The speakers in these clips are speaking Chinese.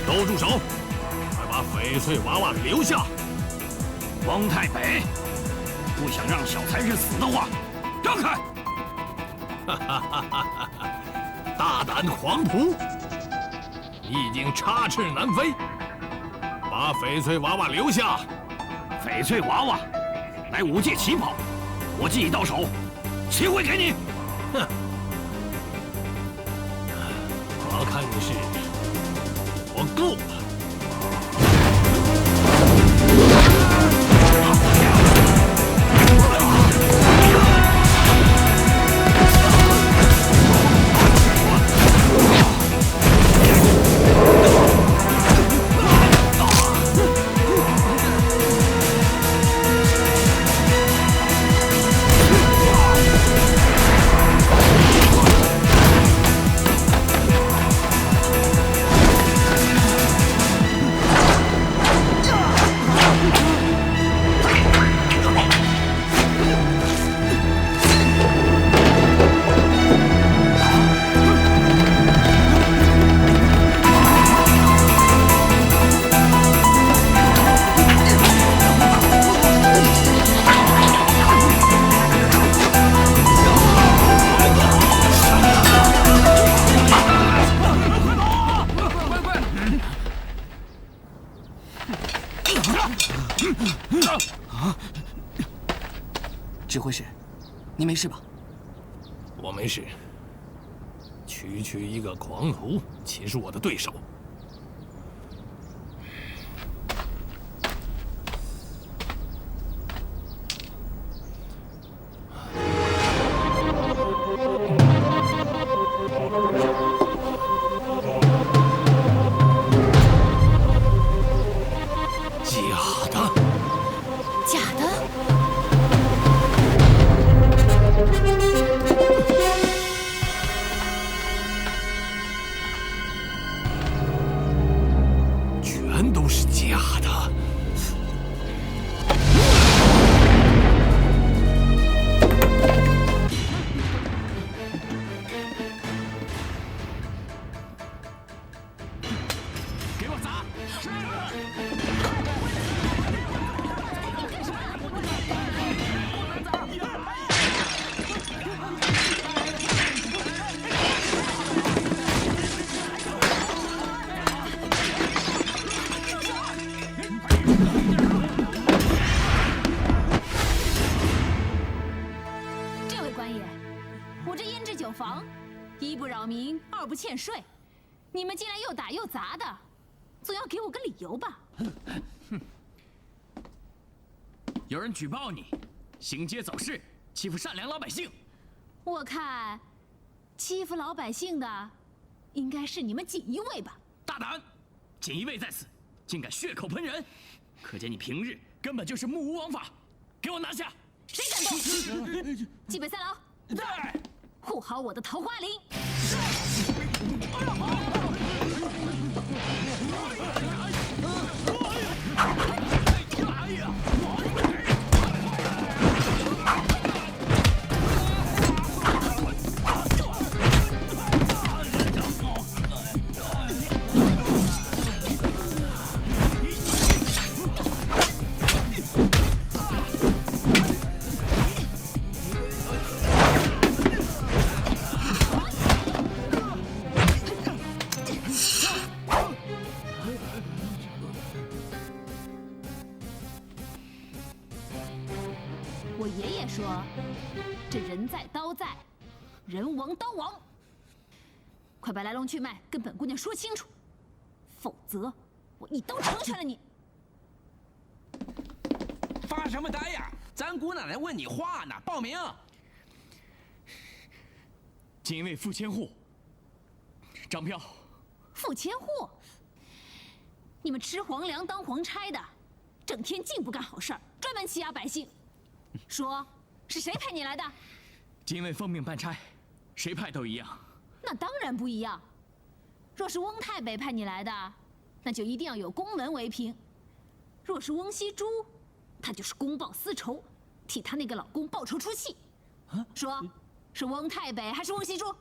都住手！快把翡翠娃娃留下！汪太北，不想让小才人死的话，让开！哈哈哈哈哈！大胆狂徒，你已经插翅难飞，把翡翠娃娃留下！翡翠娃娃，乃5界奇宝，我既已到手，岂会给你？哼！我看你是我够了。 指挥使，你没事吧？我没事。区一个狂徒，岂是我的对手？全都是假的。给我砸！这位官爷，我这胭脂酒坊，一不扰民，二不欠税，你们竟然又打又砸的，总要给我个理由吧？有人举报你行街走市，欺负善良老百姓。我看，欺负老百姓的，应该是你们锦衣卫吧？大胆！锦衣卫在此，竟敢血口喷人，可见你平日根本就是目无王法。给我拿下！谁敢动？基本三牢，在。护好我的桃花林。我爷爷说：“这人在刀在，人亡刀亡。快把来龙去脉跟本姑娘说清楚，否则我一刀成全了你。”发什么呆呀？咱姑奶奶问你话呢，报名。锦衣卫付千户，张票。付千户，你们吃皇粮当皇差的，整天净不干好事儿，专门欺压百姓。说，是谁派你来的？锦衣卫奉命办差，谁派都一样。那当然不一样。若是翁太北派你来的，那就一定要有公文为凭；若是翁熙珠，她就是公报私仇，替她那个老公报仇出气。说，是翁太北还是翁熙珠？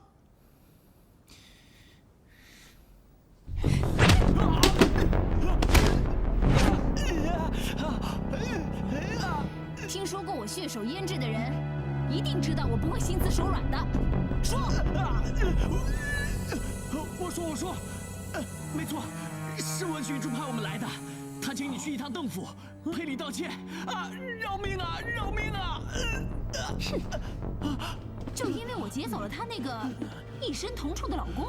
手胭脂的人，一定知道我不会心慈手软的。说。我说，没错，是文许珠派我们来的。他请你去一趟邓府，赔礼道歉啊！饶命啊！饶命啊！就因为我劫走了他那个一身铜臭的老公？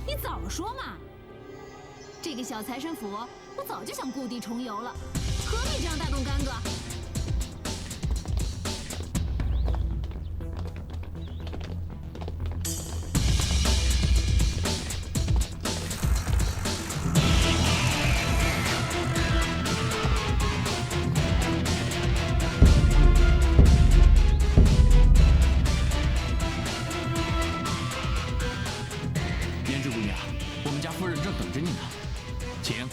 你早说嘛！这个小财神府，我早就想故地重游了，何必这样大动干戈？胭脂姑娘，我们家夫人正等着你呢，请。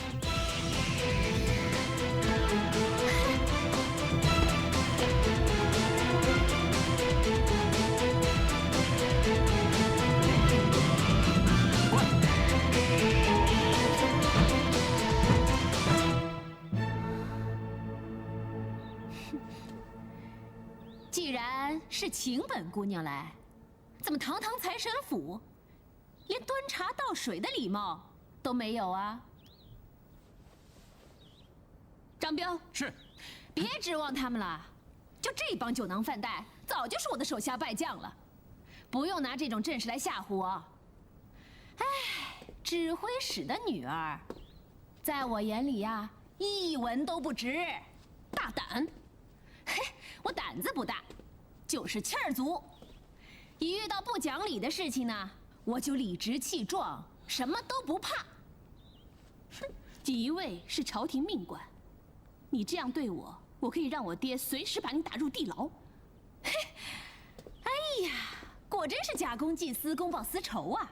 既然是请本姑娘来，怎么堂堂财神府，连端茶倒水的礼貌都没有啊？张彪，是，别指望他们了，就这帮酒囊饭袋，早就是我的手下败将了，不用拿这种阵势来吓唬我。哎，指挥使的女儿，在我眼里呀，一文都不值。大胆！嘿，我胆子不大，就是气儿足。一遇到不讲理的事情呢，我就理直气壮，什么都不怕。哼，锦衣卫是朝廷命官，你这样对我，我可以让我爹随时把你打入地牢。嘿，哎呀，果真是假公济私，公报私仇啊！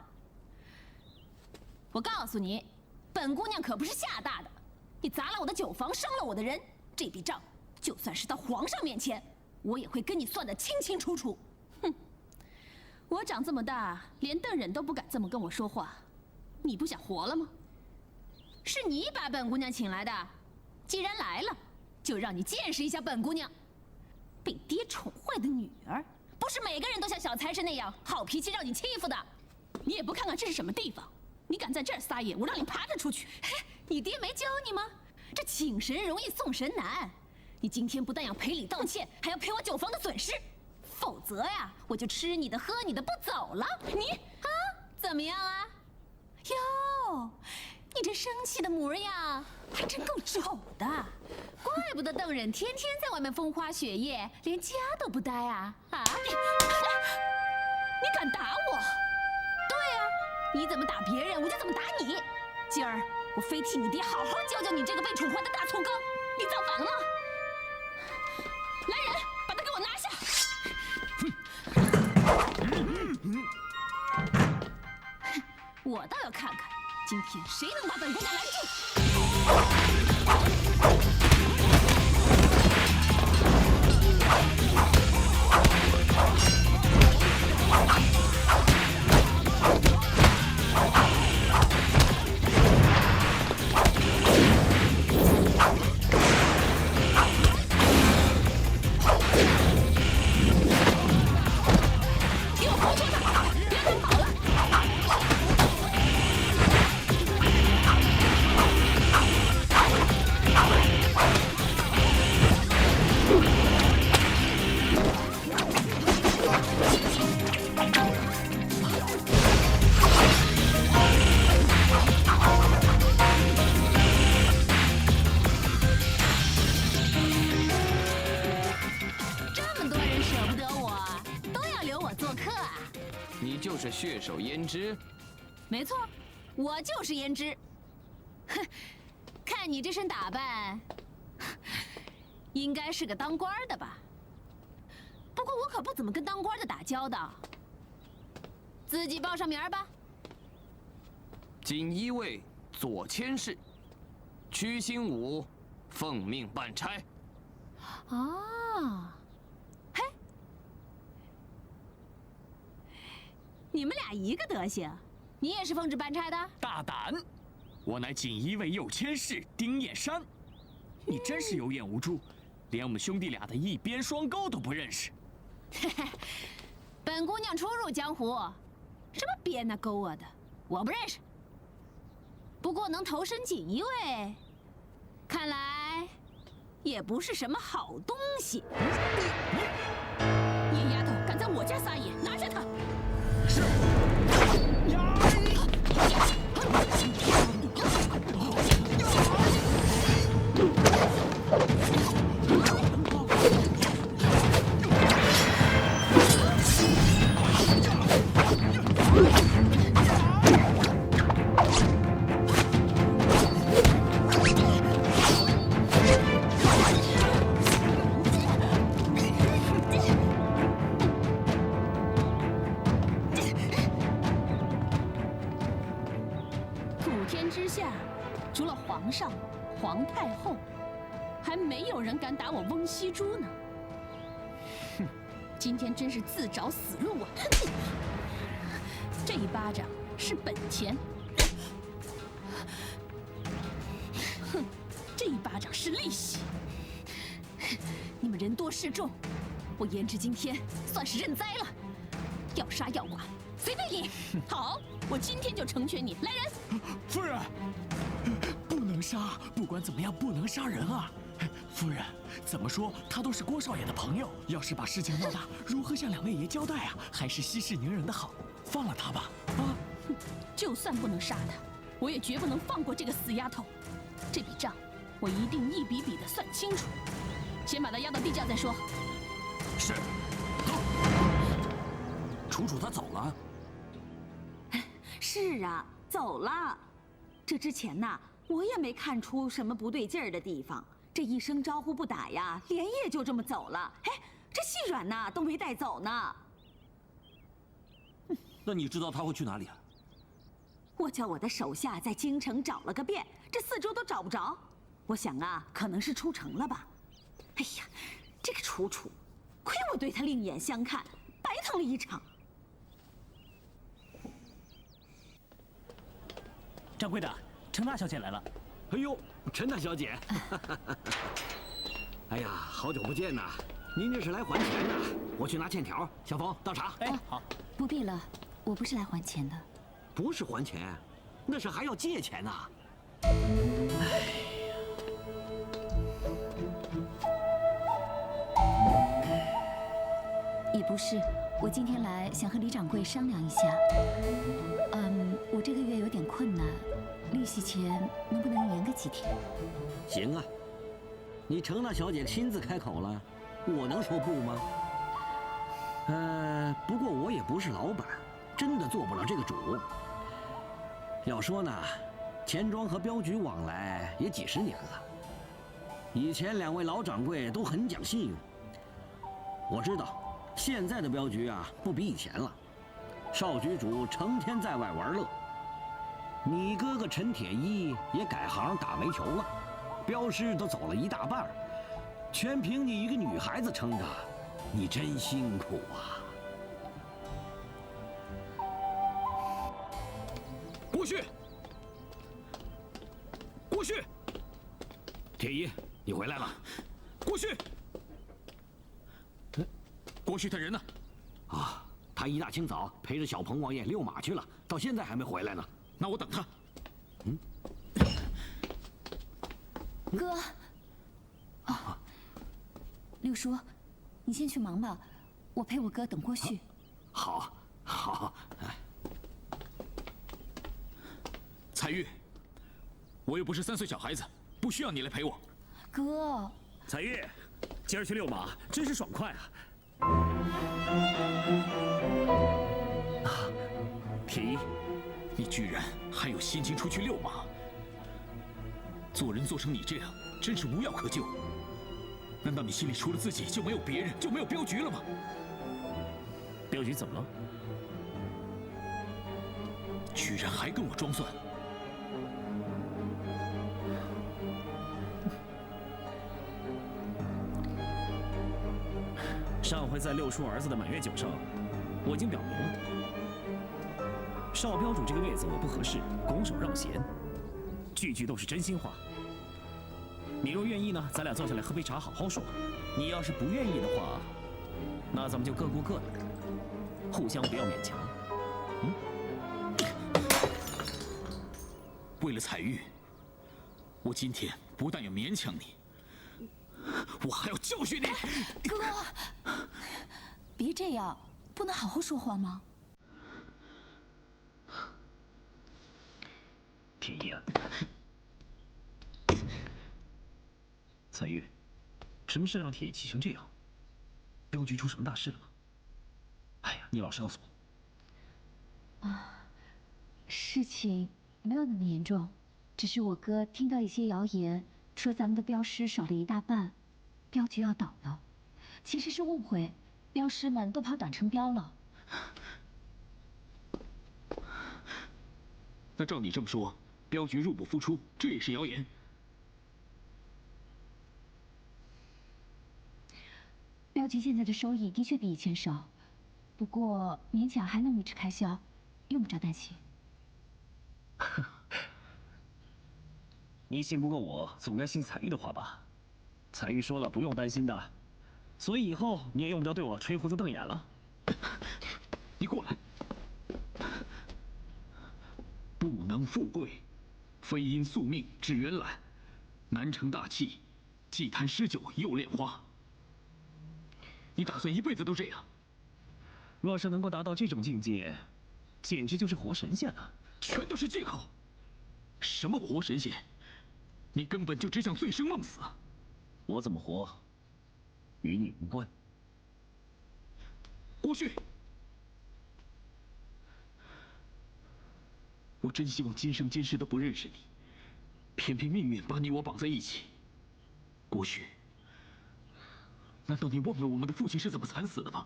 我告诉你，本姑娘可不是吓大的。你砸了我的酒坊，伤了我的人，这笔账就算是到皇上面前，我也会跟你算得清清楚楚。哼，我长这么大，连邓忍都不敢这么跟我说话，你不想活了吗？是你把本姑娘请来的，既然来了，就让你见识一下本姑娘。被爹宠坏的女儿，不是每个人都像小财神那样好脾气让你欺负的。你也不看看这是什么地方，你敢在这儿撒野，我让你爬着出去！嘿，你爹没教你吗？这请神容易送神难。你今天不但要赔礼道歉，还要赔我酒坊的损失，否则呀，我就吃你的喝你的不走了。你啊，怎么样啊？哟，你这生气的模样还真够丑的，怪不得邓忍天天在外面风花雪月，连家都不待啊！啊！你敢打我？对呀，你怎么打别人，我就怎么打你。今儿我非替你爹好好教教你这个被宠坏的大醋缸！你造反了吗？来人，把他给我拿下！我倒要看看，今天谁能把本姑娘拦给我回去吧，别再跑了！这么多人舍不得我，都要留我做客啊！你就是血手胭脂？没错，我就是胭脂。哼，看你这身打扮，应该是个当官的吧？不过我可不怎么跟当官的打交道。自己报上名儿吧。锦衣卫左佥事，屈新武，奉命办差。哦，嘿，你们俩一个德行，你也是奉旨办差的？大胆！我乃锦衣卫右佥事丁彦山，你真是有眼无珠，连我们兄弟俩的一边双钩都不认识。本姑娘初入江湖，什么边啊勾啊的，我不认识。不过能投身锦衣卫，看来也不是什么好东西。野丫头敢在我家撒野，拿下她！是。除了皇上、皇太后，还没有人敢打我翁西珠呢。哼，今天真是自找死路啊！这一巴掌是本钱，哼，这一巴掌是利息。你们人多势众，我颜值今天算是认栽了。要杀要剐，随便你。好，我今天就成全你。来人！夫人，不能杀，不管怎么样不能杀人啊！夫人，怎么说他都是郭少爷的朋友，要是把事情闹大，如何向两位爷交代啊？还是息事宁人的好，放了他吧。啊！就算不能杀他，我也绝不能放过这个死丫头。这笔账，我一定一笔笔的算清楚。先把他押到地窖再说。是。走。楚楚他走了。是啊，走了。这之前呐，我也没看出什么不对劲儿的地方。这一声招呼不打呀，连夜就这么走了。哎，这细软呐都没带走呢。那你知道他会去哪里啊？我叫我的手下在京城找了个遍，这四周都找不着。我想啊，可能是出城了吧。哎呀，这个楚楚，亏我对他另眼相看，白疼了一场。掌柜的，程大小姐来了。哎呦，陈大小姐，哎呀，好久不见呐！您这是来还钱的？我去拿欠条。小冯，倒茶。哎，好。不必了，我不是来还钱的。不是还钱，那是还要借钱呐。也不是，我今天来想和李掌柜商量一下。我这个月有点困难，利息钱能不能延个几天？行啊，你程大小姐亲自开口了，我能说不吗？不过我也不是老板，真的做不了这个主。要说呢，钱庄和镖局往来也几十年了，以前两位老掌柜都很讲信用。我知道现在的镖局啊不比以前了，少局主成天在外玩乐，你哥哥陈铁一也改行打煤球了，镖师都走了一大半，全凭你一个女孩子撑着，你真辛苦啊！郭旭，郭旭，铁一，你回来了。郭旭，郭旭他人呢？啊，他一大清早陪着小彭王爷遛马去了，到现在还没回来呢。那我等他。哥，哦，六叔，你先去忙吧，我陪我哥等郭旭。好，好。彩玉，我又不是3岁小孩子，不需要你来陪我。哥，彩玉，今儿去遛马真是爽快啊！铁一，你居然还有心情出去遛马？做人做成你这样，真是无药可救。难道你心里除了自己就没有别人，就没有镖局了吗？镖局怎么了？居然还跟我装蒜！上回在六叔儿子的满月酒上，我已经表明了，少镖主这个位子我不合适，拱手让贤，句句都是真心话。你若愿意呢，咱俩坐下来喝杯茶，好好说；你要是不愿意的话，那咱们就各过各的，互相不要勉强。为了彩玉，我今天不但要勉强你，我还要教训你。哥哥，别这样，不能好好说话吗？天意啊！彩玉，什么事让天意气成这样？镖局出什么大事了吗？哎呀，你老实告诉我。事情没有那么严重，只是我哥听到一些谣言，说咱们的镖师少了一大半，镖局要倒了。其实是误会，镖师们都跑短城镖了。那照你这么说，镖局入不敷出，这也是谣言？镖局现在的收益的确比以前少，不过勉强还能维持开销，用不着担心。你信不过我，总该信彩玉的话吧？彩玉说了不用担心的，所以以后你也用不着对我吹胡子瞪眼了。你过来。不能富贵，非因宿命致渊览，难成大器，既谈诗酒又恋花。你打算一辈子都这样？若是能够达到这种境界，简直就是活神仙了。全都是借口。什么活神仙？你根本就只想醉生梦死。我怎么活，与你无关。郭旭，我真希望今生今世都不认识你，偏偏命运把你我绑在一起。郭旭，难道你忘了我们的父亲是怎么惨死的吗？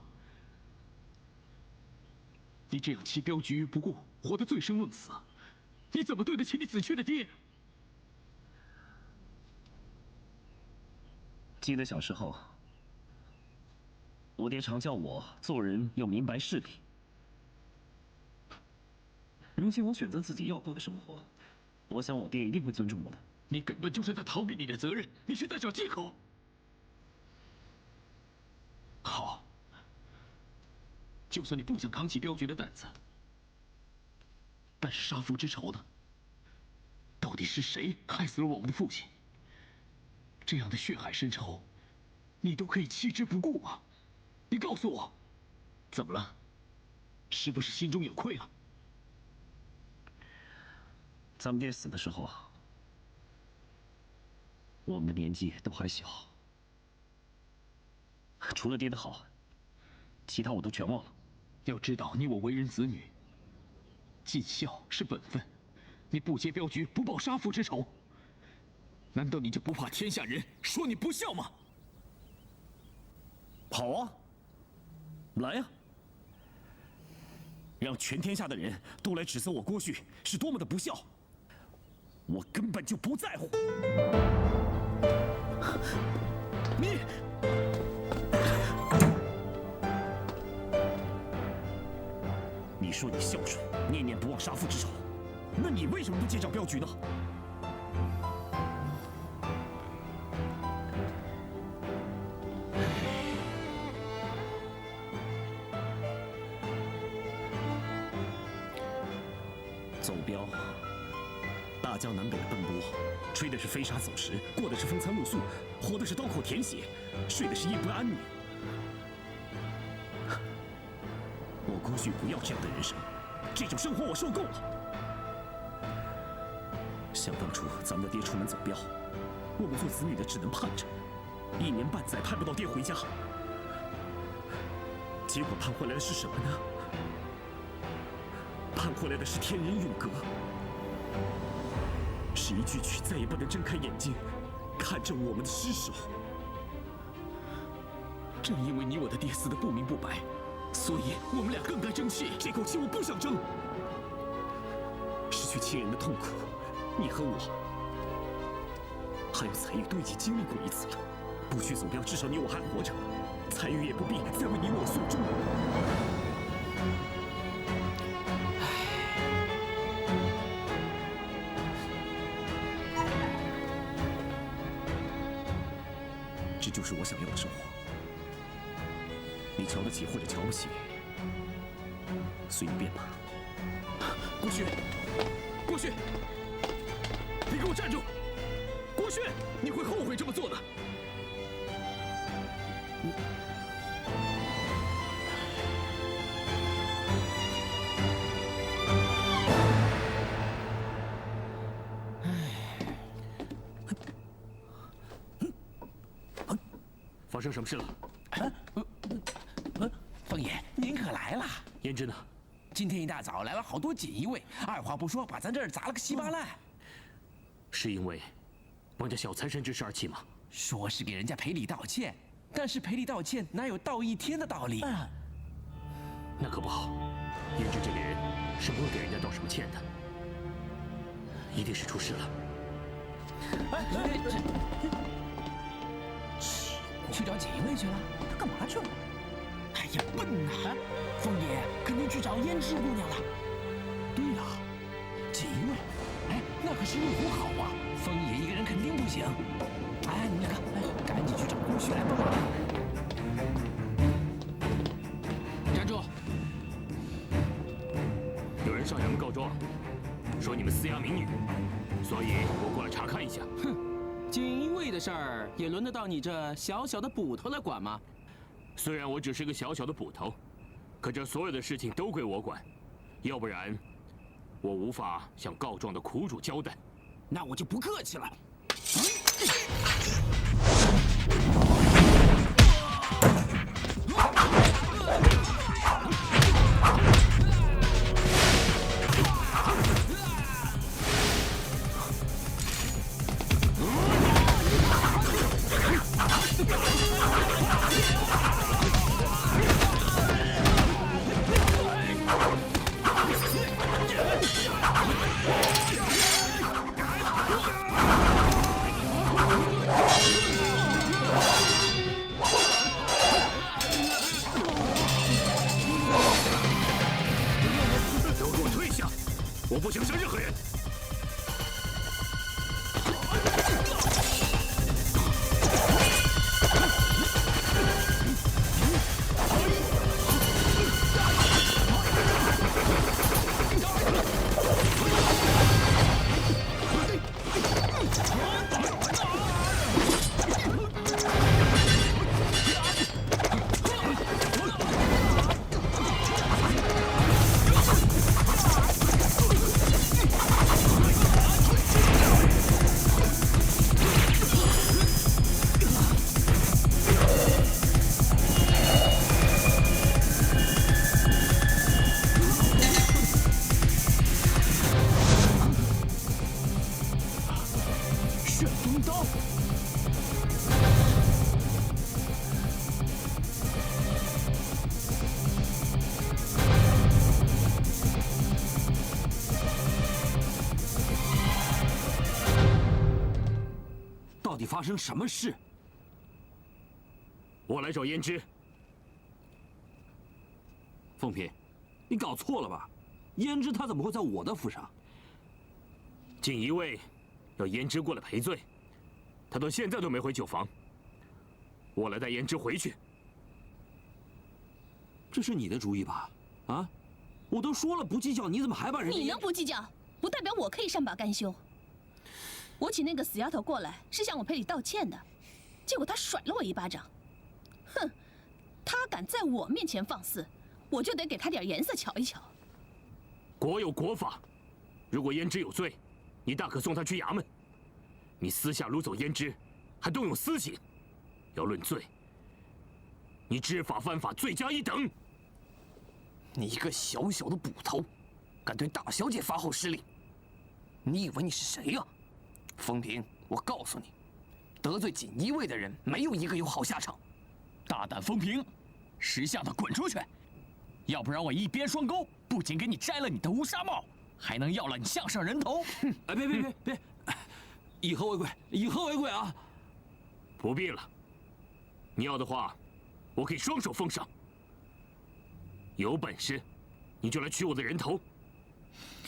你这样弃镖局于不顾，活得醉生梦死，你怎么对得起你死去的爹？记得小时候，我爹常叫我做人要明白事理。如今我选择自己要过的生活，我想我爹一定会尊重我的。你根本就是在逃避你的责任，你是在找借口。好，就算你不想扛起镖局的担子，但是杀父之仇呢？到底是谁害死了我们的父亲？这样的血海深仇，你都可以弃之不顾吗？你告诉我，怎么了？是不是心中有愧了？咱们爹死的时候，我们的年纪都还小，除了爹的好，其他我都全忘了。要知道，你我为人子女，尽孝是本分。你不接镖局，不报杀父之仇，难道你就不怕天下人说你不孝吗？好啊，来呀！让全天下的人都来指责我郭旭是多么的不孝，我根本就不在乎。你说你孝顺，念念不忘杀父之仇，那你为什么不接掌镖局呢？走镖，大江南北的奔波，吹的是飞沙走石，过的是风餐露宿，活的是刀口舔血，睡的是夜不安宁。我郭旭不要这样的人生，这种生活我受够了。想当初咱们的爹出门走镖，我们做子女的只能盼着，1年半载盼不到爹回家，结果盼回来的是什么呢？盼回来的是天人永隔，是一句句再也不能睁开眼睛看着我们的尸首。正因为你我的爹死得不明不白，所以我们俩更该争气。这口气我不想争。失去亲人的痛苦，你和我，还有彩玉都已经经历过一次了。不去走镖，至少你我还活着，彩玉也不必再为你我诉终。这就是我想要的生活。你瞧得起或者瞧不起，随你便吧。郭勋，郭勋，你给我站住！郭勋，你会后悔这么做的。发生什么事了？凤爷，您可来了。胭脂呢？今天一大早来了好多锦衣卫，二话不说把咱这儿砸了个稀巴烂。是因为帮着小财神之事而起吗？说是给人家赔礼道歉，但是赔礼道歉哪有道一天的道理？那可不好，胭脂这个人是不会给人家道什么歉的，一定是出事了。去找锦衣卫去了？他干嘛去了？哎呀，笨呐！凤爷肯定去找胭脂姑娘了。对呀，锦衣卫，哎，那可是一壶好啊！凤爷一个人肯定不行。哎，你们两个，赶紧去找郭旭来帮忙。站住！有人上衙门告状，说你们私压民女，所以我过来查看一下。哼，锦衣卫的事儿也轮得到你这小小的捕头来管吗？虽然我只是个小小的捕头，可这所有的事情都归我管，要不然我无法向告状的苦主交代。那我就不客气了。都给我退下！我不想杀任何人。到底发生什么事？我来找胭脂。凤嫔，你搞错了吧？胭脂她怎么会在我的府上？锦衣卫要胭脂过来赔罪，她到现在都没回酒房。我来带胭脂回去。这是你的主意吧？啊，我都说了不计较，你怎么还把人家？你能不计较，不代表我可以善罢甘休。我请那个死丫头过来是向我赔礼道歉的，结果她甩了我一巴掌。哼，她敢在我面前放肆，我就得给她点颜色瞧一瞧。国有国法，如果胭脂有罪，你大可送她去衙门。你私下掳走胭脂，还动用私刑，要论罪，你知法犯法，罪加一等。你一个小小的捕头，敢对大小姐发号施令，你以为你是谁呀？风平，我告诉你，得罪锦衣卫的人，没有一个有好下场。大胆风平，识相的滚出去！要不然我一鞭双钩，不仅给你摘了你的乌纱帽，还能要了你项上人头。哎，别！以和为贵，以和为贵啊！不必了，你要的话，我可以双手奉上。有本事，你就来取我的人头。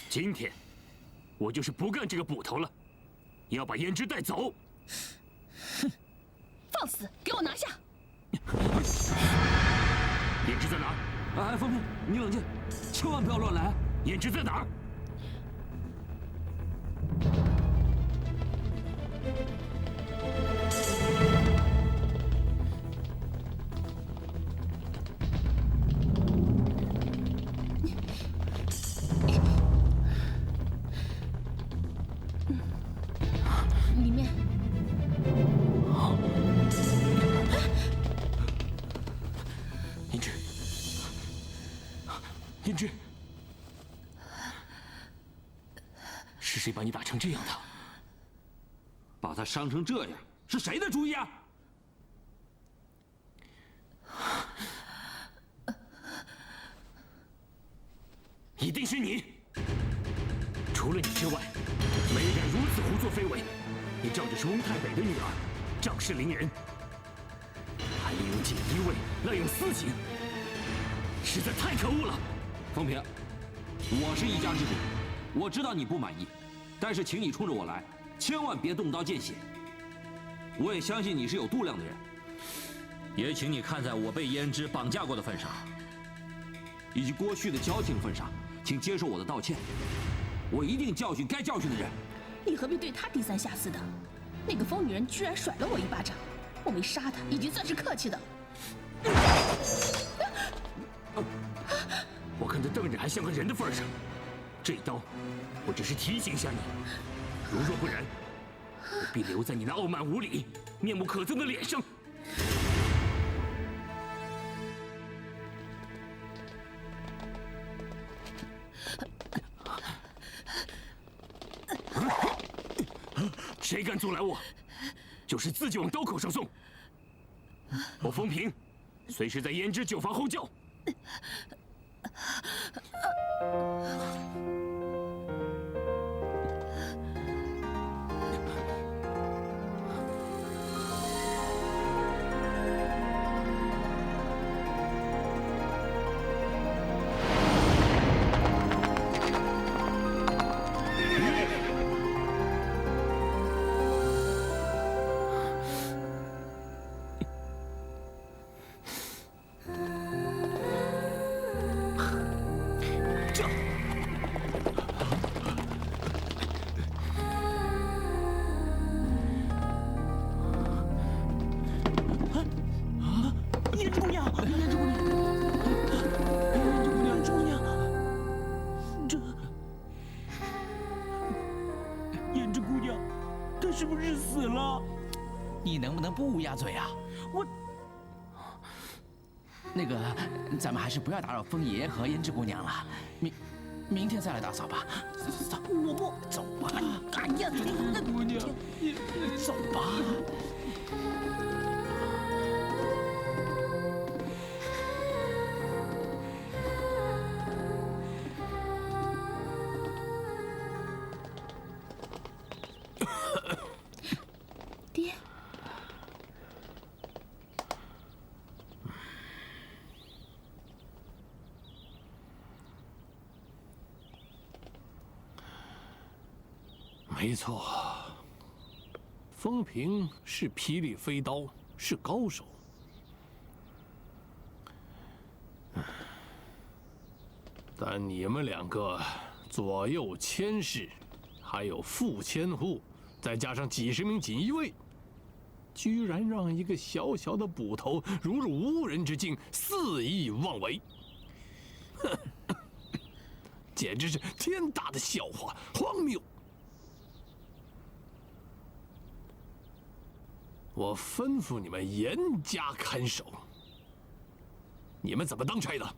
今天，我就是不干这个捕头了，要把胭脂带走。哼，放放肆！给我拿下！胭脂在哪儿？哎，风平，你冷静，千万不要乱来。胭脂在哪儿？里面。胭脂，胭脂，是谁把你打成这样的？把他伤成这样，是谁的主意啊？一定是你！除了你之外，没人敢如此胡作非为。你仗着是翁太北的女儿，仗势凌人，还利用锦衣卫滥用私情，实在太可恶了！风平，我是一家之主，我知道你不满意，但是请你冲着我来，千万别动刀见血。我也相信你是有度量的人，也请你看在我被胭脂绑架过的份上，以及郭旭的交情份上，请接受我的道歉。我一定教训该教训的人。你何必对她低三下四的？那个疯女人居然甩了我一巴掌，我没杀她已经算是客气的了。我看他瞪着还像个人的份上，这一刀，我只是提醒下你，如若不然，我必留在你那傲慢无礼、面目可憎的脸上。谁敢阻拦我，就是自己往刀口上送。我风平，随时在胭脂酒房候叫。是不是死了？你能不能不乌鸦嘴啊？我……那个，咱们还是不要打扰风爷和胭脂姑娘了，明天再来打扫吧。走，我不走吧。哎呀，姑娘，走吧。爹，没错，风平是霹雳飞刀，是高手。但你们两个左右监视，还有副监护，再加上几十名锦衣卫，居然让一个小小的捕头如入无人之境，肆意妄为，简直是天大的笑话，荒谬！我吩咐你们严加看守，你们怎么当差的？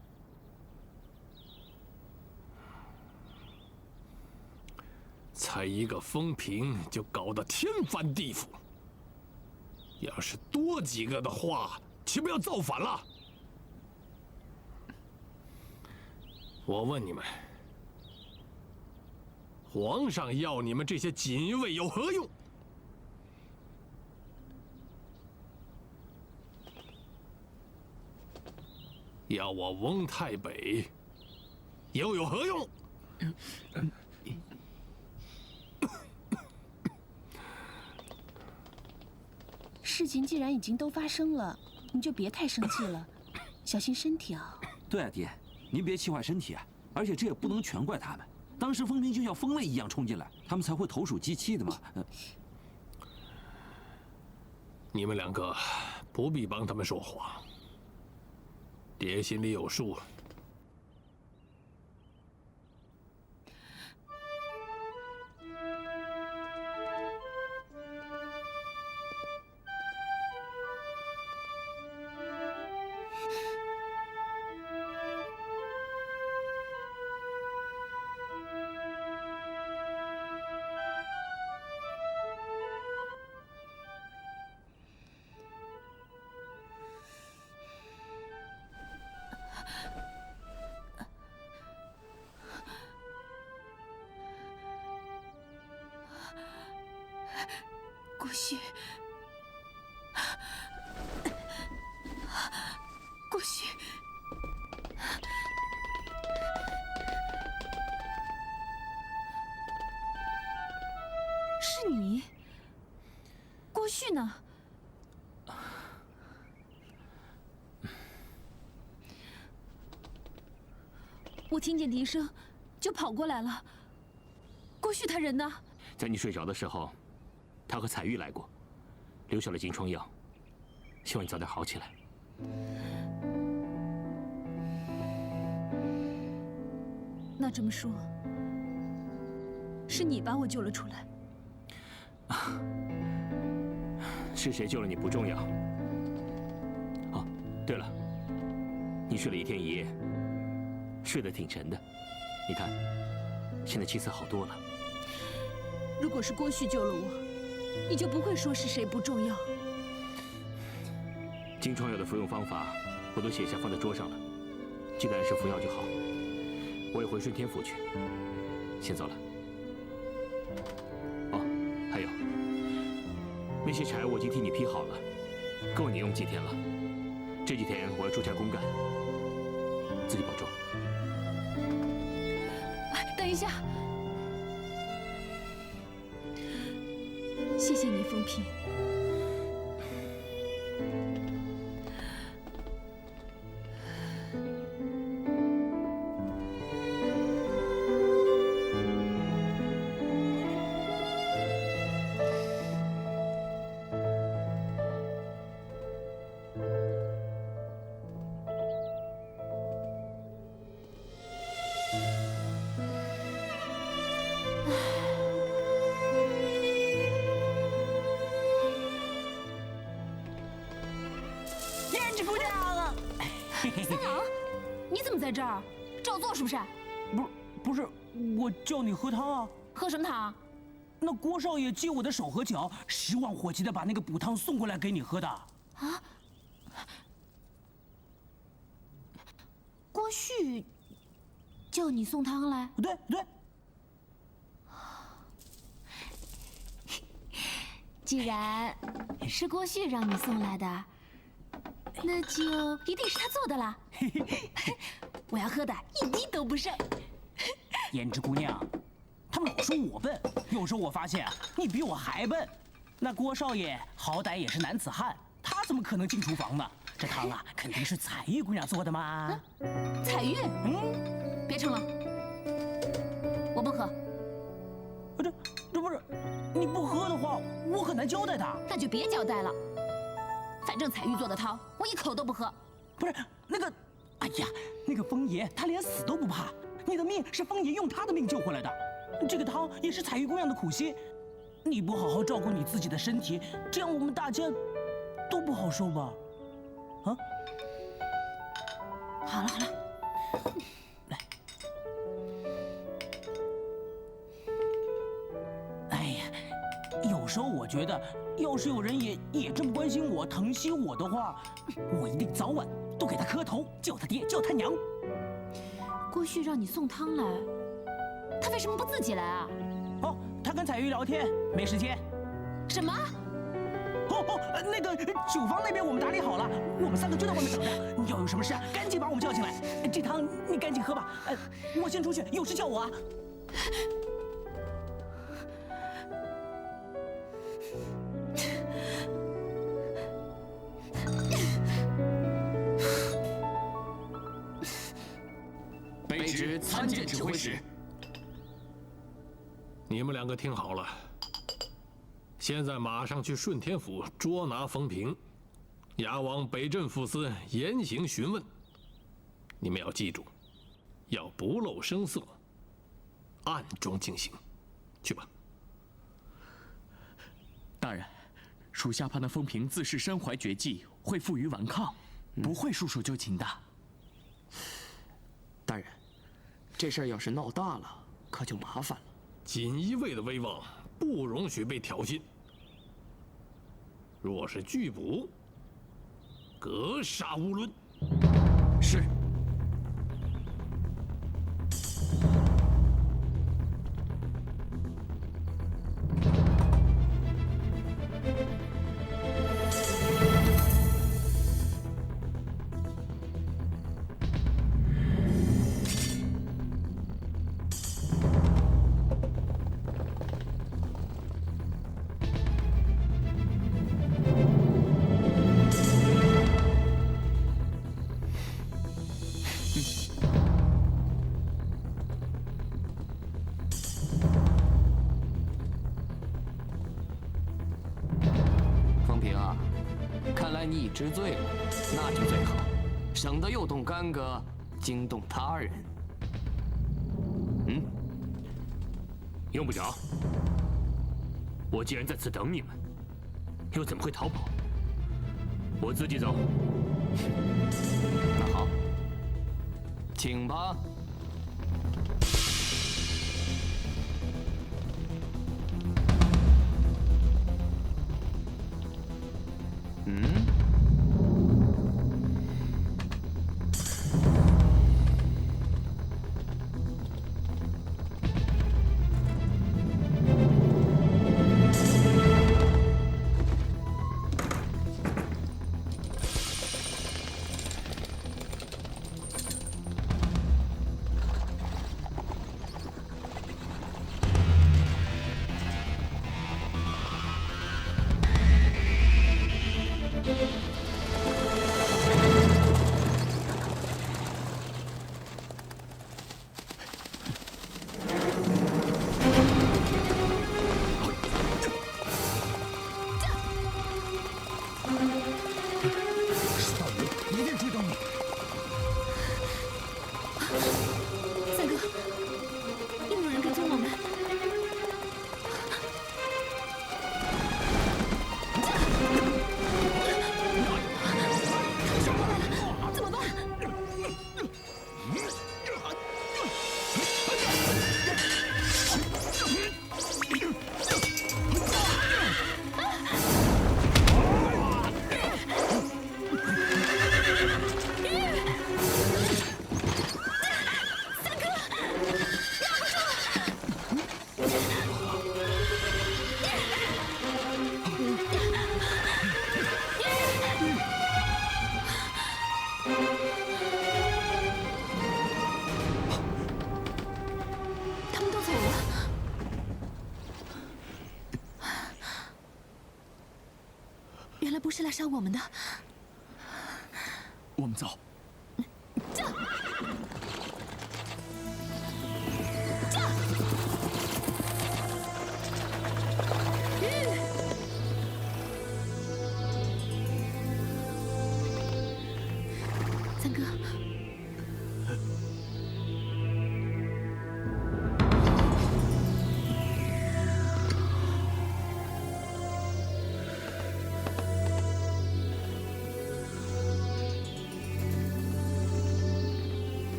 才一个风平就搞得天翻地覆，要是多几个的话，岂不要造反了？我问你们，皇上要你们这些锦衣卫有何用？要我翁太北又有何用？世情既然已经都发生了，你就别太生气了，小心身体啊。对啊，爹，您别气坏身体啊！而且这也不能全怪他们，当时风平就像疯了一样冲进来，他们才会投鼠忌器的嘛。你们两个不必帮他们说谎，爹心里有数。郭旭，郭旭，是你？郭旭呢？我听见笛声，就跑过来了。郭旭他人呢？在你睡着的时候，他和彩玉来过，留下了金疮药，希望你早点好起来。那这么说，是你把我救了出来？是谁救了你不重要。哦，对了，你睡了1天1夜，睡得挺沉的，你看，现在气色好多了。如果是郭旭救了我，你就不会说是谁不重要。金疮药的服用方法我都写下放在桌上了，记得按时服药就好。我也回顺天府去，先走了。哦，还有，那些柴我已经替你劈好了，够你用几天了。这几天我要出差公干，自己保重。等一下，谢谢你，风平。三郎，你怎么在这儿？找我是不是？不是，我叫你喝汤啊。喝什么汤？那郭少爷借我的手和脚，10万火急的把那个补汤送过来给你喝的。啊？郭旭叫你送汤来？对。既然是郭旭让你送来的，那就一定是他做的啦。我要喝的一滴都不剩。胭脂姑娘，他们老说我笨，有时候我发现你比我还笨。那郭少爷好歹也是男子汉，他怎么可能进厨房呢？这汤啊，肯定是彩玉姑娘做的嘛。彩玉？别盛了，我不喝。这不是，你不喝的话，我很难交代他。那就别交代了，反正彩玉做的汤，我一口都不喝。不是那个，哎呀，那个风爷他连死都不怕，你的命是风爷用他的命救回来的，这个汤也是彩玉姑娘的苦心，你不好好照顾你自己的身体，这样我们大家都不好受吧？啊？好了，来。哎呀，有时候我觉得，要是有人也这么关心我、疼惜我的话，我一定早晚都给他磕头，叫他爹，叫他娘。郭旭让你送汤来，他为什么不自己来啊？哦，他跟彩玉聊天，没时间。什么？那个酒坊那边我们打理好了，我们3个就在外面等着。你要有什么事啊，赶紧把我们叫进来。这汤你赶紧喝吧。我先出去，有事叫我啊。参见指挥使。你们两个听好了，现在马上去顺天府捉拿风平，押往北镇抚司严刑询问。你们要记住，要不露声色，暗中进行。去吧。大人，属下怕那风平自恃身怀绝技，会负隅顽抗，不会束手就擒的。大人，这事儿要是闹大了，可就麻烦了。锦衣卫的威望不容许被挑衅。若是拒捕，格杀勿论。是。你已知罪了，那就最好，省得又动干戈，惊动他人。用不着。我既然在此等你们，又怎么会逃跑？我自己走。那好，请吧。不是来杀我们的。我们走。三哥。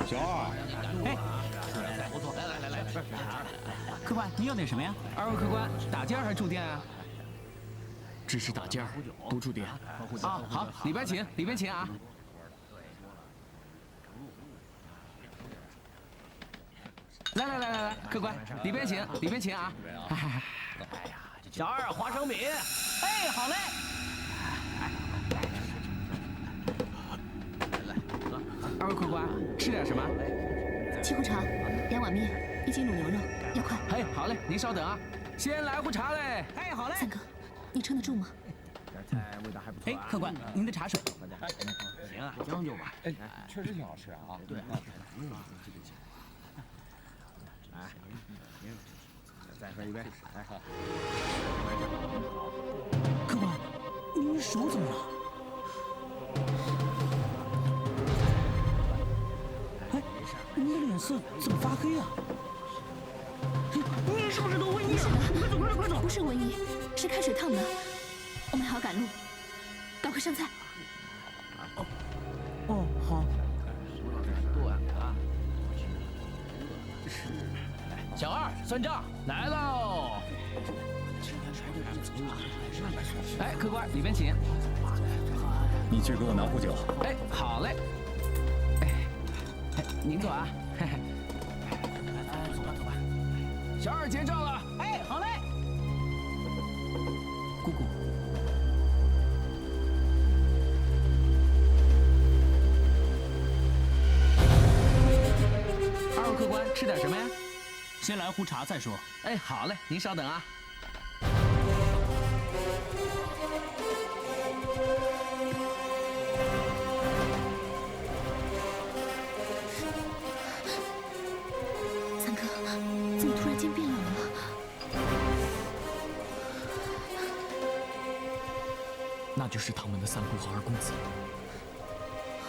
小二，哎，不错，来，客官，您要点什么呀？二位客官，打尖还是住店啊？只是打尖，不住店。啊，好，里边请，里边请啊！来，客官，里边请，里边请啊！小二，花生米。哎，好嘞。二位客官，吃点什么7壶茶，2碗面，1斤卤牛肉，要快。嘿，好嘞，您稍等啊。先来壶茶嘞。哎，好嘞。三哥，你撑得住吗？这菜味道还不错。哎，客官，您的茶水。行啊，将就吧。哎，确实挺好吃啊。对。哎，再喝一杯。哎，客官，您手怎么了？哎，您的脸色怎么发黑啊？你是不是得瘟疫了？快走，快走，快走！不是瘟疫，是开水烫的。我们还要赶路，赶快上菜。哦，好。小二，算账来喽！哎，客官，里边请。你去给我拿壶酒。哎，好嘞。哎，您坐啊。小二结账了。哎，好嘞。姑姑，二位客官吃点什么呀？先来壶茶再说。哎，好嘞，您稍等啊。三哥，怎么突然间变冷了？那就是唐门的三姑和二公子，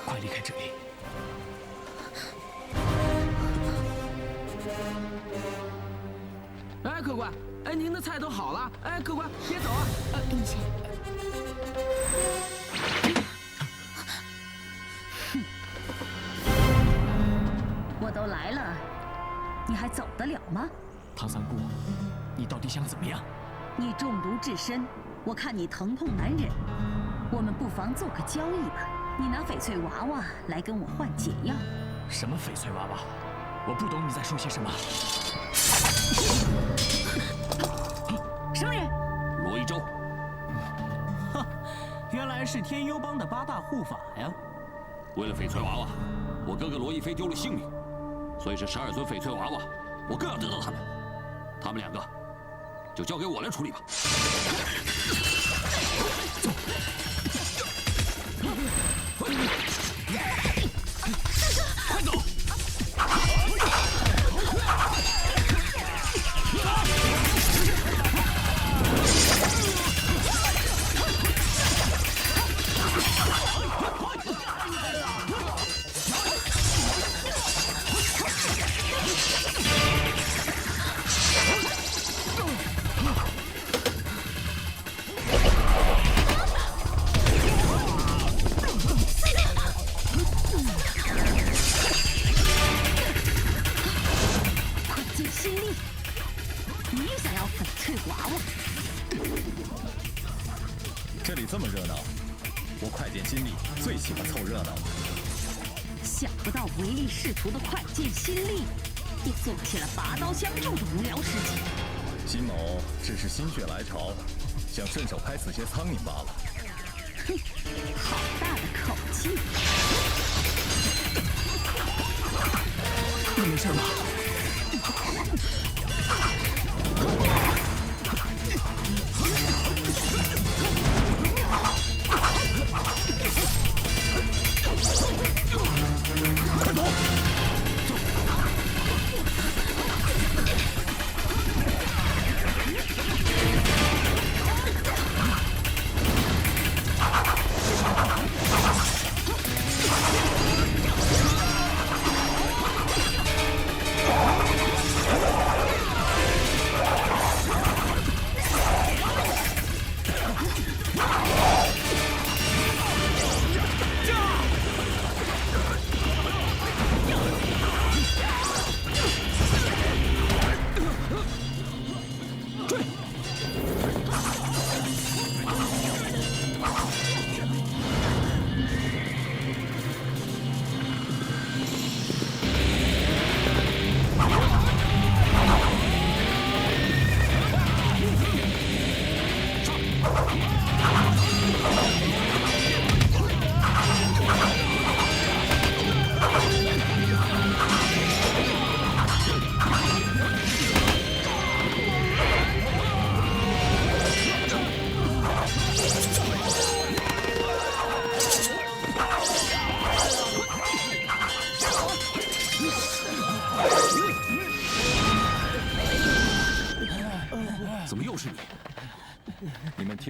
快离开这里！哎，客官，哎，您的菜都好了。哎，客官，别走啊！给你钱。我都来了，你还走得了吗？唐三姑，你到底想怎么样？你中毒至深，我看你疼痛难忍，我们不妨做个交易吧。你拿翡翠娃娃来跟我换解药。什么翡翠娃娃？我不懂你在说些什么。什么人？罗一舟。哼，原来是天幽帮的8大护法呀！为了翡翠娃娃，我哥哥罗亦菲丢了性命，所以这12尊翡翠娃娃，我更要得到他们。他们2个就交给我来处理吧。走。快走！这里这么热闹，我快剑心力最喜欢凑热闹了。想不到唯利是图的快剑心力，也做起了拔刀相助的无聊事情。金某只是心血来潮，想顺手拍死些苍蝇罢了。哼，好大的口气！你没事吧？快走！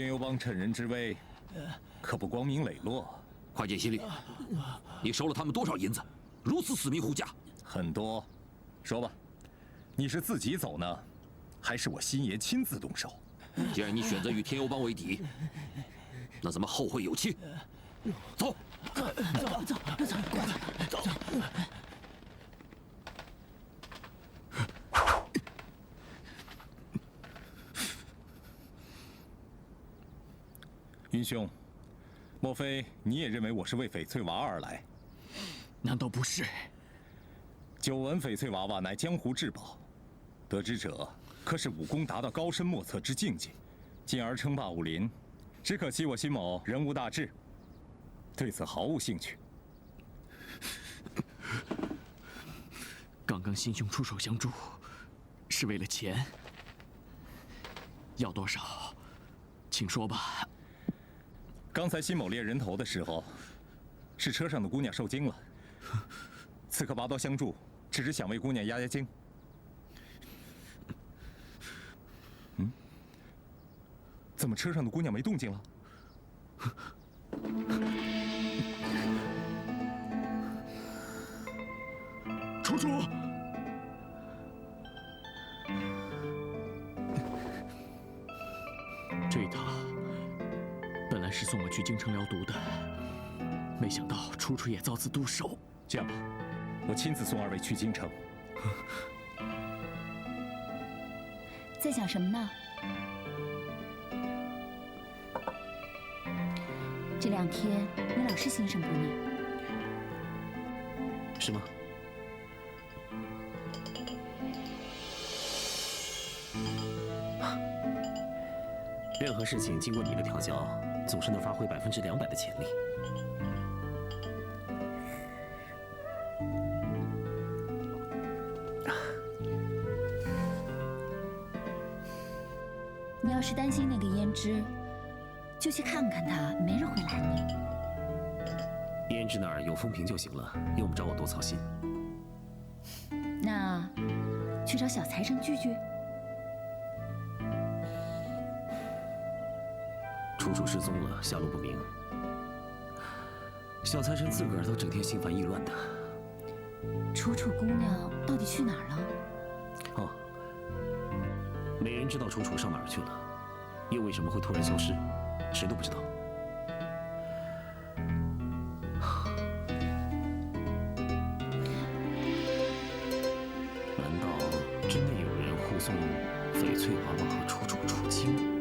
天幽帮趁人之危，可不光明磊落。快见，心里，你收了他们多少银子？如此死命护驾。很多。说吧，你是自己走呢，还是我新爷亲自动手？既然你选择与天幽帮为敌，那咱们后会有期。走，走。云兄，莫非你也认为我是为翡翠娃而来？难道不是？久闻翡翠娃娃乃江湖至宝，得知者可是武功达到高深莫测之境界，进而称霸武林。只可惜我辛某人无大志，对此毫无兴趣。刚刚辛兄出手相助，是为了钱。要多少，请说吧。刚才辛某猎人头的时候，是车上的姑娘受惊了，此刻拔刀相助，只是想为姑娘压压惊。怎么车上的姑娘没动静了？楚楚，这一套本来是送我去京城疗毒的，没想到楚楚也遭此毒手。这样吧，我亲自送二位去京城。在想什么呢？这2天你老是心神不宁，是吗？任何事情经过你的调教，总是能发挥200%的潜力。你要是担心那个胭脂，就去看看他，没人会拦你。胭脂那儿有风评就行了，用不着我多操心。那去找小财神聚聚。楚楚失踪了，下落不明。小财神自个儿都整天心烦意乱的。楚楚姑娘到底去哪儿了？哦，没人知道楚楚上哪儿去了，又为什么会突然消失，谁都不知道。难道真的有人护送翡翠娃娃和楚楚出京？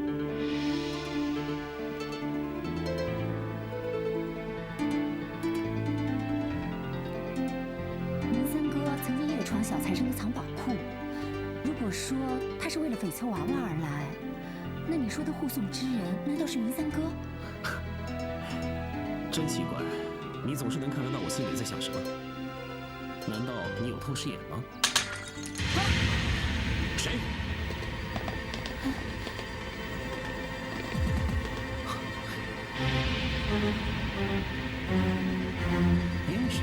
小财神的藏宝库，如果说他是为了翡翠娃娃而来，那你说的护送之人难道是云三哥？真奇怪，你总是能看得到我心里在想什么。难道你有透视眼吗？谁？胭脂。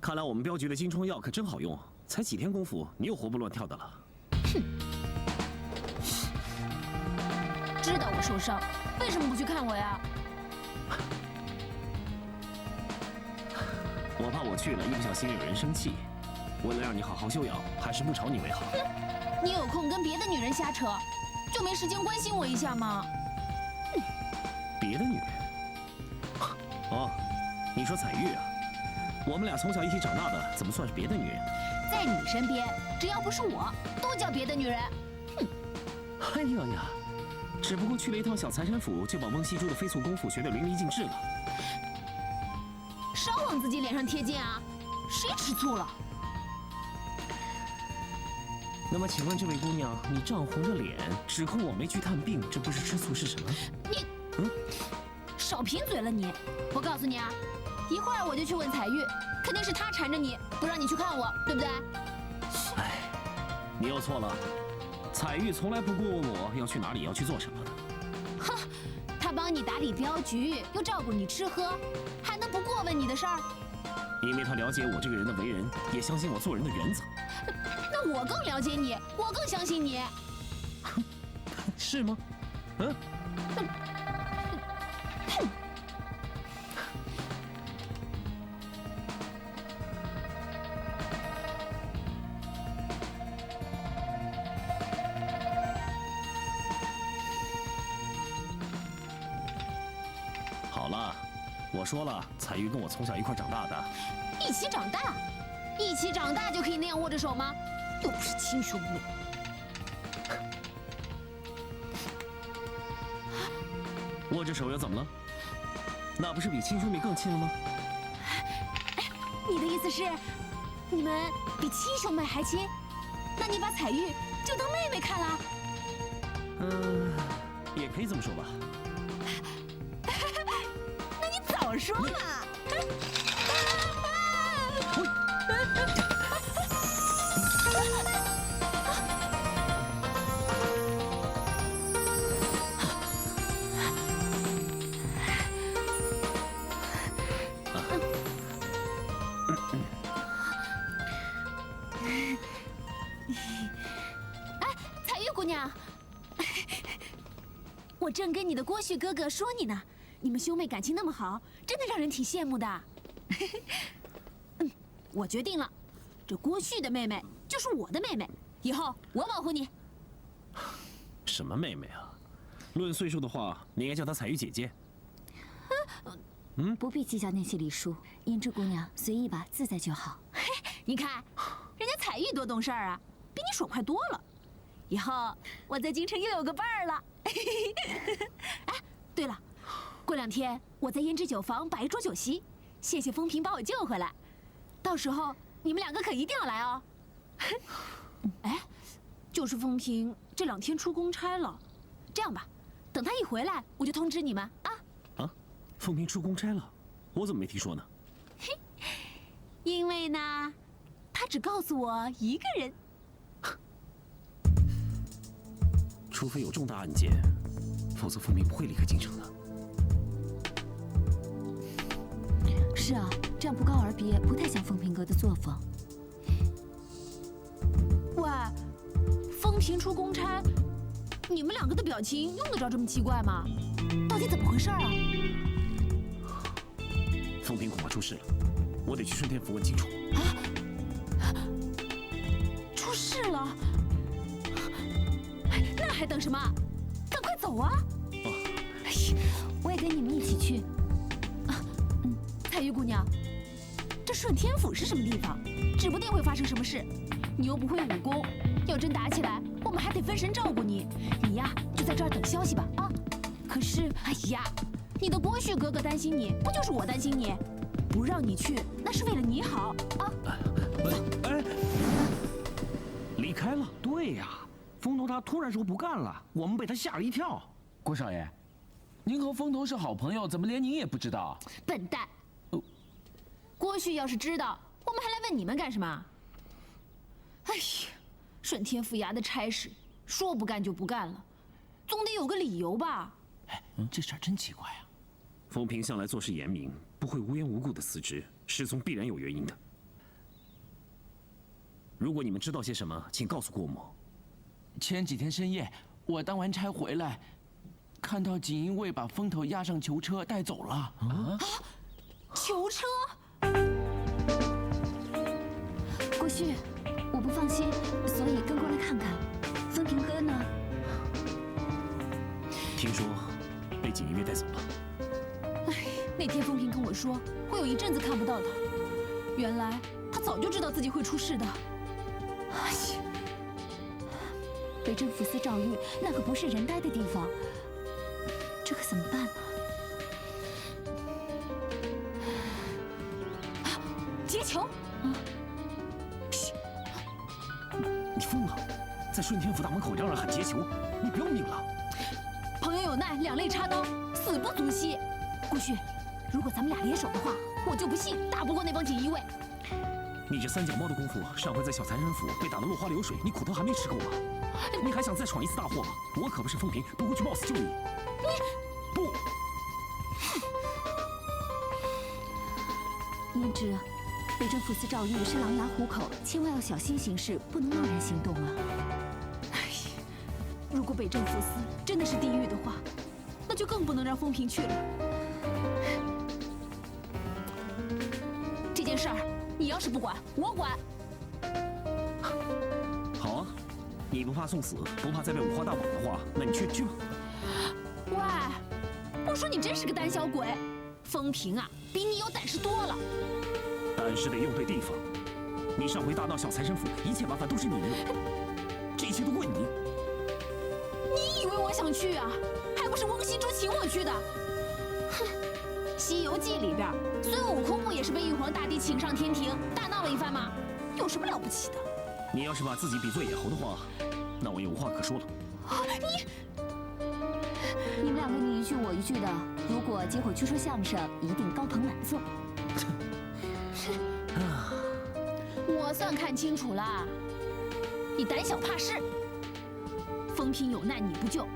看来我们镖局的金疮药可真好用，才几天功夫，你又活蹦乱跳的了。哼！知道我受伤，为什么不去看我呀？我怕我去了，一不小心惹人生气。为了让你好好休养，还是不吵你为好。你有空跟别的女人瞎扯，就没时间关心我一下吗？别的女人？哦，你说彩玉啊？我们俩从小一起长大的，怎么算是别的女人？在你身边，只要不是我，都叫别的女人。哼！哎呀呀，只不过去了一趟小财神府，就把翁西珠的飞速功夫学得淋漓尽致了。少往自己脸上贴金啊！谁吃醋了？那么，请问这位姑娘，你涨红着脸指控我没去探病，这不是吃醋是什么？你，少贫嘴了你！我告诉你啊，一会儿我就去问彩玉，肯定是她缠着你，不让你去看我，对不对？哎，你又错了。彩玉从来不过问我要去哪里，要去做什么的。哼，他帮你打理镖局，又照顾你吃喝，还能不过问你的事儿？因为他了解我这个人的为人，也相信我做人的原则。那我更了解你，我更相信你。是吗？嗯。好了，我说了，彩玉跟我从小一块长大的。一起长大，一起长大就可以那样握着手吗？又不是亲兄妹。握着手又怎么了？那不是比亲兄妹更亲了吗？你的意思是，你们比亲兄妹还亲？那你把彩玉就当妹妹看了？也可以这么说吧。那你早说嘛！我正跟你的郭旭哥哥说你呢，你们兄妹感情那么好，真的让人挺羡慕的。我决定了，这郭旭的妹妹就是我的妹妹，以后我保护你。什么妹妹啊？论岁数的话，你应该叫她彩玉姐姐。不必计较那些礼数，胭脂姑娘随意吧，自在就好。你看，人家彩玉多懂事儿啊，比你爽快多了。以后我在京城又有个伴儿了。哎，对了，过2天我在胭脂酒坊摆一桌酒席，谢谢风平把我救回来。到时候你们2个可一定要来哦。哎，就是风平这2天出公差了，这样吧，等他一回来我就通知你们啊。啊，风平出公差了，我怎么没听说呢？嘿，因为呢，他只告诉我一个人。除非有重大案件，否则风平不会离开京城的。是啊，这样不告而别，不太像风平阁的作风。喂，风平出公差，你们2个的表情用得着这么奇怪吗？到底怎么回事啊？风平恐怕出事了，我得去顺天府问清楚。啊！出事了？那还等什么？赶快走啊！哎呀，我也跟你们一起去。彩玉姑娘，这顺天府是什么地方？指不定会发生什么事。你又不会武功，要真打起来，我们还得分神照顾你。你呀，就在这儿等消息吧。啊！可是，哎呀，你的郭旭哥哥担心你，不就是我担心你？不让你去，那是为了你好啊！哎，离开了。对呀。风头他突然说不干了，我们被他吓了一跳。郭少爷，您和风头是好朋友，怎么连您也不知道？笨蛋！郭旭要是知道，我们还来问你们干什么？哎呀，顺天府衙的差事，说不干就不干了，总得有个理由吧？哎，这事儿真奇怪啊！风平向来做事严明，不会无缘无故的辞职，失踪必然有原因的。如果你们知道些什么，请告诉郭某。前几天深夜，我当完差回来，看到锦衣卫把风头押上囚车带走了。啊！囚车？郭旭，我不放心，所以跟过来看看。风平哥呢？听说被锦衣卫带走了。哎，那天风平跟我说，会有一阵子看不到他。原来他早就知道自己会出事的。哎呀！北镇抚司诏狱，那可不是人待的地方，这可怎么办呢？劫囚！你疯了！在顺天府大门口嚷嚷喊劫囚，你不要命了？朋友有难，两肋插刀，死不足惜。郭旭，如果咱们俩联手的话，我就不信打不过那帮锦衣卫。你这3脚猫的功夫，上回在小财神府被打得落花流水，你苦头还没吃够吗？你还想再闯一次大祸吗？我可不是风平，不会去冒死救你。不。胭脂，北镇抚司赵玉是狼牙虎口，千万要小心行事，不能贸然行动啊。哎呀，如果北镇抚司真的是地狱的话，那就更不能让风平去了。这件事儿，你要是不管，我管。好啊，你不怕送死，不怕再被五花大绑的话，那你去吧。喂，我说你真是个胆小鬼，风平啊，比你有胆识多了。但是得用对地方。你上回大闹小财神府，一切麻烦都是你惹，这一切都怪你。你以为我想去啊？还不是翁西珠请我去的。哼，《西游记》里边，孙悟空不也是被玉皇大帝请上天庭，大闹了一番吗？有什么了不起的？你要是把自己比作野猴的话，那我也无话可说了。你们两个你一句我一句的，如果结伙去说相声，一定高朋满座。我算看清楚了，你胆小怕事。风平有难你不救，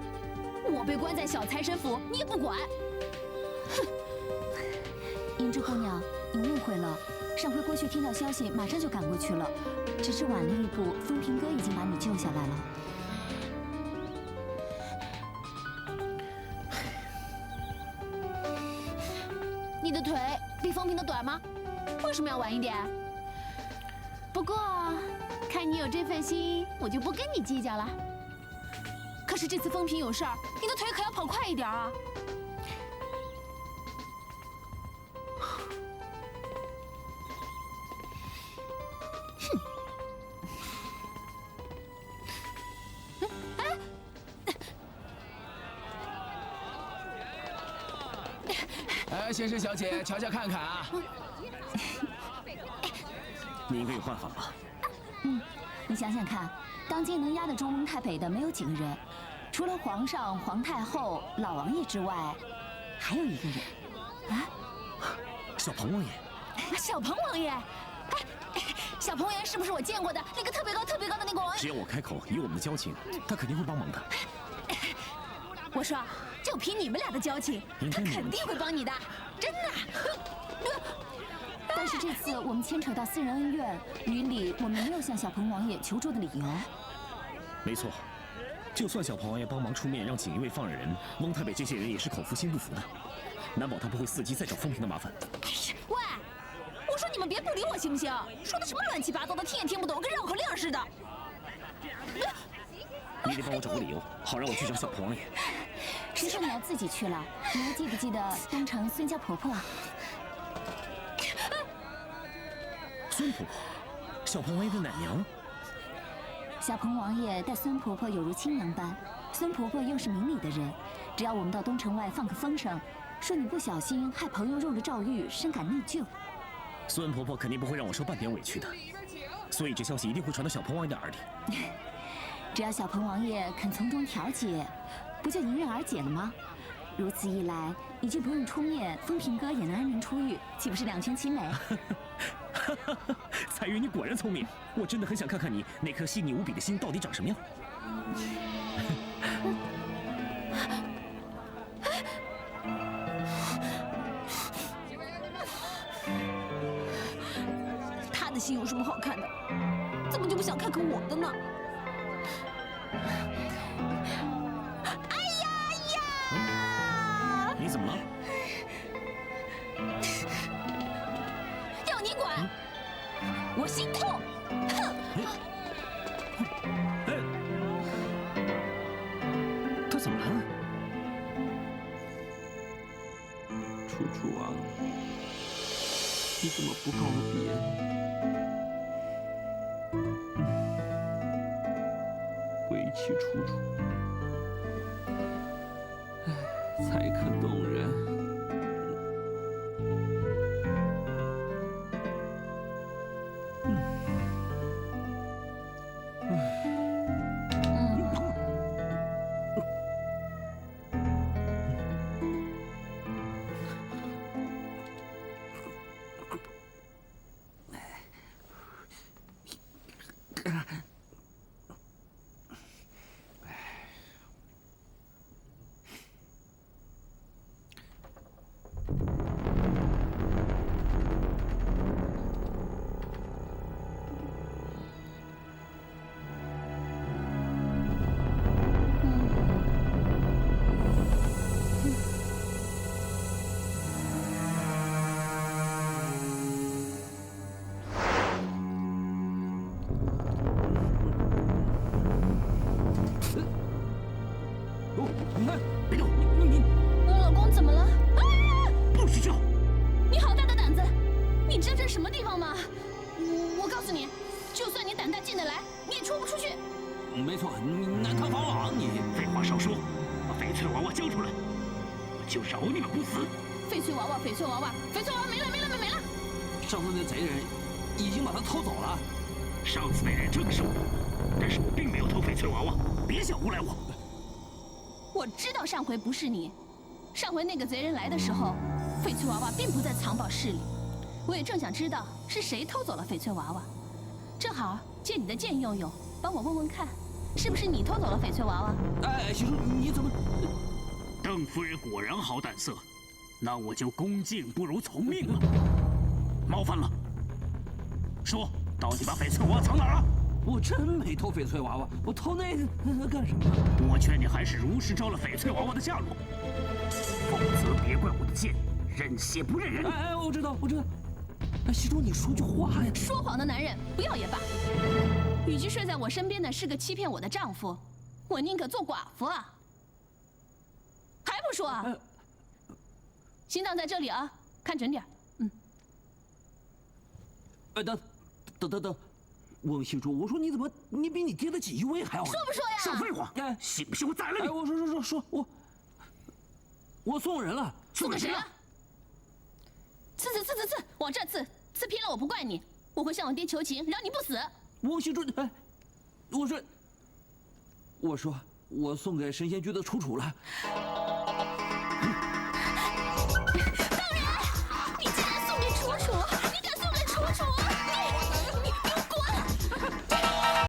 我被关在小财神府你也不管。哼！胭脂姑娘，你误会了。上回过去听到消息，马上就赶过去了，只是晚了一步，风平哥已经把你救下来了。你的腿比风平的短吗？为什么要晚一点？不过看你有这份心，我就不跟你计较了。可是这次风平有事儿，你的腿可要跑快一点啊！先生小姐，瞧瞧看看啊！你应该有办法吧？你想想看，当今能压得住翁太北的没有几个人，除了皇上、皇太后、老王爷之外，还有一个人。啊？小鹏王爷。小鹏王爷，小鹏王爷是不是我见过的那个特别高、特别高的那个王爷？只要我开口，以我们的交情，他肯定会帮忙的。我说，就凭你们俩的交情，他肯定会帮你的，真的。但是这次我们牵扯到私人恩怨，于理我们没有向小鹏王爷求助的理由。没错，就算小鹏王爷帮忙出面让锦衣卫放了人，翁太北这些人也是口服心不服的，难保他不会伺机再找风平的麻烦。喂，我说你们别不理我行不行？说的什么乱七八糟的，听也听不懂，跟绕口令似的。你得帮我找个理由，好让我去找小鹏王爷。谁说你要自己去了？你还记不记得东城孙家婆婆？孙婆婆，小鹏王爷的奶娘。小鹏王爷待孙婆婆有如亲娘般，孙婆婆又是明理的人，只要我们到东城外放个风声，说你不小心害朋友入了诏狱，深感内疚，孙婆婆肯定不会让我受半点委屈的，所以这消息一定会传到小鹏王爷的耳里。只要小鹏王爷肯从中调解，不就迎刃而解了吗？如此一来，你就不用出面，风平哥也能安然出狱，岂不是两全其美？彩云，你果然聪明，我真的很想看看你那颗细腻无比的心到底长什么样。他的心有什么好看的？怎么就不想看看我的呢？你怎么了？要你管！我心痛！哼！他怎么了？楚楚啊，你怎么不告个别？归去楚楚。才可动人。楚，你看，别动！我老公怎么了？啊！不许叫！你好大的胆子！你知道这是什么地方吗？我告诉你，就算你胆大进得来，你也出不出去。没错，你南唐法网，你废话少说，把翡翠娃娃交出来，我就饶你们不死。翡翠娃娃，翡翠娃娃，翡翠娃娃没了！上次那贼人已经把他偷走了。上次那人正是我，但是我并没有偷翡翠娃娃，别想诬赖我。我知道上回不是你，上回那个贼人来的时候，翡翠娃娃并不在藏宝室里。我也正想知道是谁偷走了翡翠娃娃，正好借你的剑用用，帮我问问看，是不是你偷走了翡翠娃娃？哎，西叔，你怎么？邓夫人果然好胆色，那我就恭敬不如从命了。冒犯了，说到底把翡翠娃娃藏哪儿了？我真没偷翡翠娃娃，我偷那干什么？我劝你还是如实招了翡翠娃娃的下落，否则别怪我的剑认血不认人。哎，我知道。哎，西叔，你说句话呀！说谎的男人不要也罢。与其睡在我身边的是个欺骗我的丈夫，我宁可做寡妇啊！还不说啊？心脏在这里啊，看准点。等，翁西珠，我说你比你爹的锦衣卫还要……说不说呀？少废话！信不信我宰了你？我说，我送人了。送给谁了？刺，往这刺偏了我不怪你，我会向我爹求情，让你不死。翁西珠，哎，我说，我送给神仙居的楚楚了。